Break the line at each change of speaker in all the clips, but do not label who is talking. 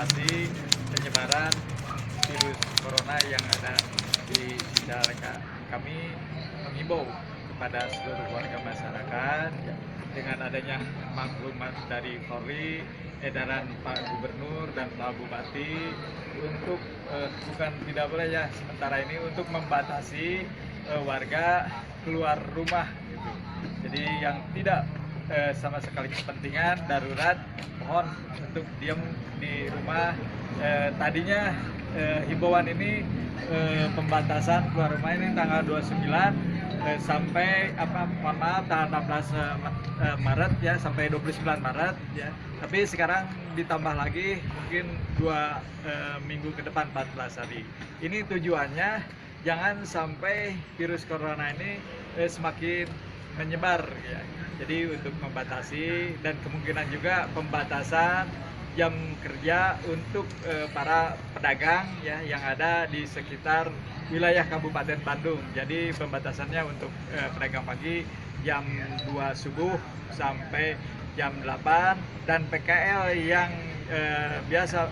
membatasi penyebaran virus corona yang ada di Cicalengka. Kami menghimbau kepada seluruh warga masyarakat ya, dengan adanya maklumat dari Polri, edaran Pak Gubernur dan Pak Bupati untuk bukan tidak boleh ya sementara ini untuk membatasi warga keluar rumah gitu. Jadi yang tidak sama sekali kepentingan darurat mohon untuk diam di rumah. Tadinya himbauan ini pembatasan keluar rumah ini tanggal 29 sampai mohon maaf tanggal 16 Maret ya sampai 29 Maret ya. Tapi sekarang ditambah lagi mungkin 2 minggu ke depan 14 hari. Ini tujuannya jangan sampai virus corona ini semakin menyebar ya. Jadi untuk membatasi dan kemungkinan juga pembatasan jam kerja untuk para pedagang ya yang ada di sekitar wilayah Kabupaten Bandung. Jadi pembatasannya untuk pedagang pagi jam 2 subuh sampai jam 8 dan PKL yang biasa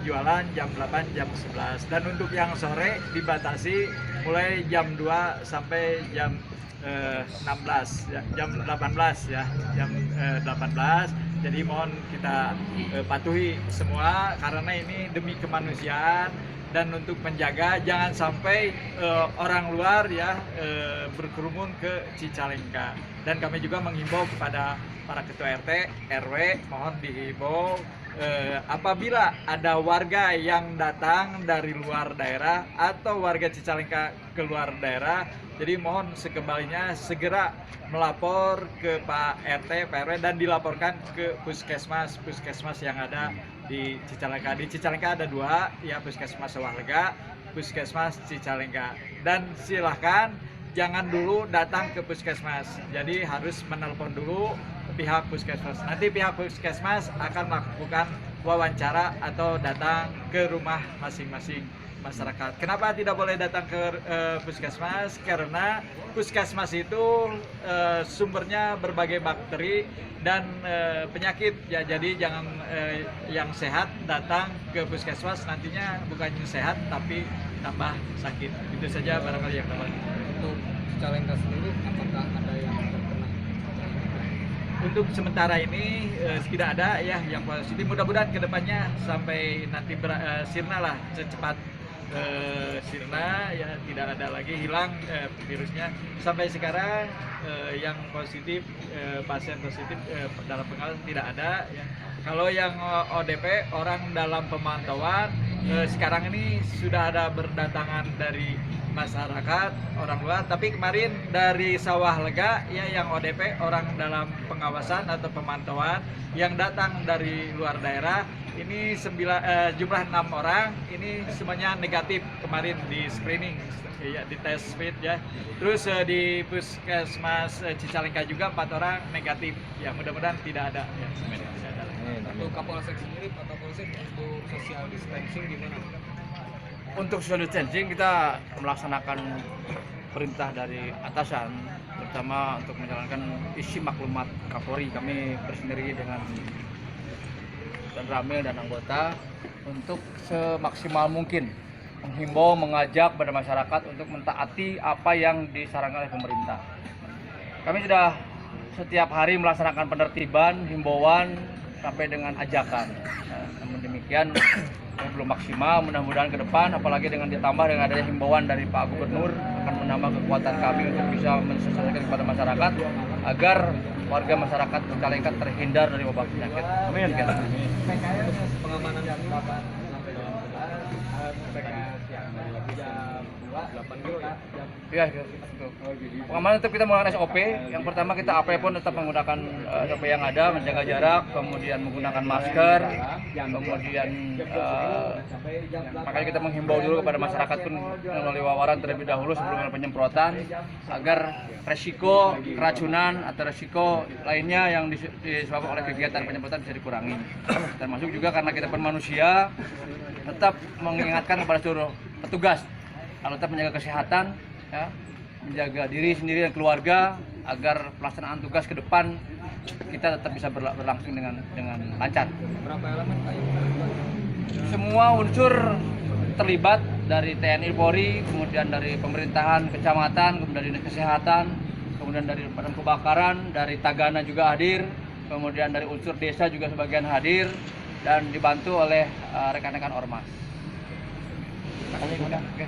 jualan jam 8 jam 11 dan untuk yang sore dibatasi mulai jam 2 sampai jam 16 ya, jam 18 ya, jam 18. Jadi mohon kita patuhi semua karena ini demi kemanusiaan dan untuk menjaga jangan sampai orang luar ya berkerumun ke Cicalengka. Dan kami juga menghimbau kepada para ketua RT, RW mohon dihimbau apabila ada warga yang datang dari luar daerah atau warga Cicalengka keluar daerah, jadi mohon sekembalinya segera melapor ke Pak RT, Pak RW dan dilaporkan ke puskesmas yang ada di Cicalengka. Di Cicalengka ada 2 ya, puskesmas Sawah Lega, puskesmas Cicalengka. Dan silahkan jangan dulu datang ke puskesmas. Jadi harus menelpon dulu pihak puskesmas. Nanti pihak puskesmas akan melakukan wawancara atau datang ke rumah masing-masing masyarakat. Kenapa tidak boleh datang ke puskesmas? Karena puskesmas itu sumbernya berbagai bakteri dan penyakit ya. Jadi jangan yang sehat datang ke puskesmas, nantinya bukannya sehat tapi tambah sakit. Itu saja barangkali yang dapat.
Untuk Cicalengka sendiri apakah ada yang terkena?
Untuk sementara ini tidak ada ya yang positif. Mudah-mudahan kedepannya sampai nanti sirna lah secepat sirna ya, tidak ada lagi hilang virusnya. Sampai sekarang yang positif pasien positif dalam pengawasan tidak ada ya. Kalau yang ODP orang dalam pemantauan sekarang ini sudah ada berdatangan dari masyarakat orang luar, tapi kemarin dari Sawah Lega ya yang ODP orang dalam pengawasan atau pemantauan yang datang dari luar daerah ini jumlah 6 orang, ini semuanya negatif kemarin di screening ya, di tes fit ya. Terus di puskesmas Cicalengka juga 4 orang negatif ya, mudah-mudahan tidak ada ya.
Untuk Kapolsek sendiri, Pak Kapolsek, untuk social distancing gimana?
Untuk social distancing kita melaksanakan perintah dari atasan, terutama untuk menjalankan isi maklumat Kapolri. Kami bersendiri dengan dan Ramil dan anggota untuk semaksimal mungkin menghimbau, mengajak pada masyarakat untuk mentaati apa yang disarankan oleh pemerintah. Kami sudah setiap hari melaksanakan penertiban, himbauan sampai dengan ajakan. Namun demikian belum maksimal, mudah-mudahan ke depan apalagi dengan ditambah dengan adanya himbauan dari Pak Gubernur akan menambah kekuatan kami untuk bisa mensosialisasikan kepada masyarakat agar warga masyarakat Cicalengka terhindar dari wabah penyakit. Amin.
Pengamanan jam 8 sampai jam 11, jam 2
Ya, pengamanan tetap kita melakukan SOP. Yang pertama kita apapun tetap menggunakan SOP yang ada, menjaga jarak, kemudian menggunakan masker, kemudian makanya kita menghimbau dulu kepada masyarakat pun melalui wawaran terlebih dahulu sebelum penyemprotan agar resiko keracunan atau resiko lainnya yang disebabkan oleh kegiatan penyemprotan bisa dikurangi. Termasuk juga karena kita manusia tetap mengingatkan kepada seluruh petugas kalau tetap menjaga kesehatan, ya, menjaga diri sendiri dan keluarga agar pelaksanaan tugas ke depan kita tetap bisa berlangsung dengan lancar.
Berapa elemen Pak yang
semua unsur terlibat dari TNI Polri, kemudian dari pemerintahan kecamatan, kemudian dari dinas kesehatan, kemudian dari pemadam kebakaran, dari Tagana juga hadir, kemudian dari unsur desa juga sebagian hadir dan dibantu oleh rekan-rekan ormas. Oke.